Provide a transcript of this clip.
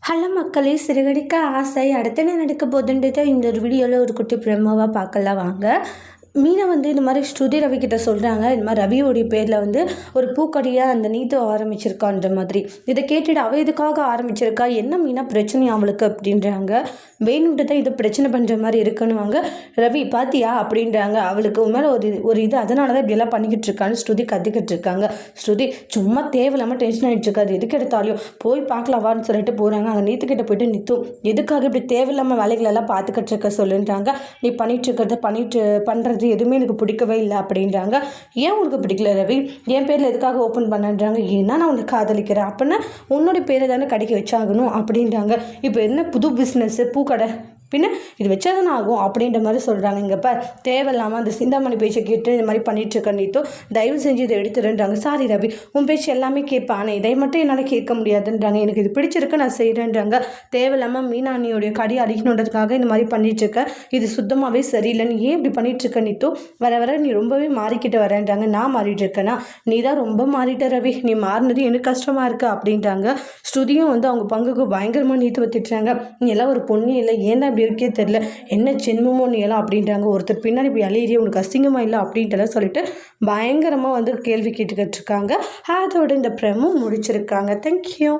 Hello மக்களே, சிறுகடிக்க ஆசை அடுத்து என்ன நடக்க போகுதுன்றதை இந்த ஒரு வீடியோவில் ஒரு குட்டி பிரமாவாக பார்க்கலாம் வாங்க. மீனா இந்த மாதிரி ஸ்ருதி ரவி கிட்ட சொல்கிறாங்க, இந்த மாதிரி ரவியோடைய பேரில் ஒரு பூக்கடியாக அந்த நீத்து ஆரம்பிச்சிருக்கான்ற மாதிரி. இதை கேட்டுட்டு அவள் எதுக்காக ஆரம்பிச்சிருக்கா, என்ன மீனா பிரச்சனை அவளுக்கு அப்படின்றாங்க. வேணும்ட்டு தான் இது பிரச்சனை பண்ணுற மாதிரி இருக்குன்னுவாங்க. ரவி பாத்தியா அப்படின்றாங்க. அவளுக்கு மேலே ஒரு இது அதனால தான் இப்படியெல்லாம் பண்ணிக்கிட்டு இருக்கான்னு ஸ்ருதி கற்றுக்கிட்டு இருக்காங்க. ஸ்ருதி சும்மா தேவையில்லாமல் டென்ஷன் ஆகிட்டு இருக்காது, எதுக்கு எடுத்தாலையும் போய் பார்க்கலாம் வான்னு சொல்லிட்டு போகிறாங்க. அங்கே நீத்துக்கிட்ட போயிட்டு நித்தும் எதுக்காக இப்படி தேவையில்லாமல் வேலைகளெல்லாம் பார்த்துக்கிட்டு இருக்க சொல்லுன்றாங்க. நீ பண்ணுறது எதுவுமே எனக்கு பிடிக்கவே இல்லை அப்படின்றாங்க. ஏன் உனக்கு பிடிக்கல ரவி, என் பேரில் எதுக்காக ஓப்பன் பண்ணுன்றாங்க. ஏன்னா நான் உனக்கு காதலிக்கிறேன், அப்படின்னா உன்னோட பேரை தானே கடைக்கு வச்சாகணும் அப்படின்றாங்க. இப்போ என்ன புது பிஸ்னஸ்ஸு பூக்கடை, பின்ன இது வச்சாதானே ஆகும் அப்படின்ற மாதிரி சொல்கிறாங்க. இங்கேப்பா தேவையில்லாமல் அந்த சிந்தாமணி பேச்சை கேட்டு இந்த மாதிரி பண்ணிகிட்ருக்க நீத்தோ தயவு செஞ்சு இதை எடுத்துருன்றாங்க. சாரி ரவி, உன் பேச்சு எல்லாமே கேட்பான், ஆனால் இதை மட்டும் என்னால் கேட்க முடியாதுன்றாங்க. எனக்கு இது பிடிச்சிருக்கு, நான் செய்கிறேன்றாங்க. தேவையில்லாமல் மீனாணியோடைய கடி அடிக்கணுன்றதுக்காக இந்த மாதிரி பண்ணிகிட்ருக்கேன், இது சுத்தமாகவே சரியில்லை, நீ ஏன் இப்படி பண்ணிகிட்ருக்க நீத்தோ, வர வர நீ ரொம்பவே மாறிக்கிட்டு வரேன்றாங்க. நான் மாறிட்டு இருக்கேன்னா, நீ தான் ரொம்ப மாறிட்ட ரவி, நீ மாறினது எனக்கு கஷ்டமாக இருக்குது அப்படின்றாங்க. ஸ்ருதியும் அவங்க பங்குக்கு பயங்கரமாக நீத்து வச்சுட்றாங்க. நீ எல்லாம் ஒரு பொண்ணு இல்லை, ஏன் தான் இருக்கே தெரியல, என்ன ஜென்மமோ நீ எல்லாம் அப்படின்றாங்க. ஒருத்தர் பின்னாடி இப்படி அலையிறிய உனக்கு அசிங்கமா இல்லை அப்படின்ட்டு சொல்லிட்டு பயங்கரமாக கேள்வி கேட்டுக்கிட்டு இருக்காங்க. அதோட இந்த பிரமும் முடிச்சிருக்காங்க. தேங்க்யூ.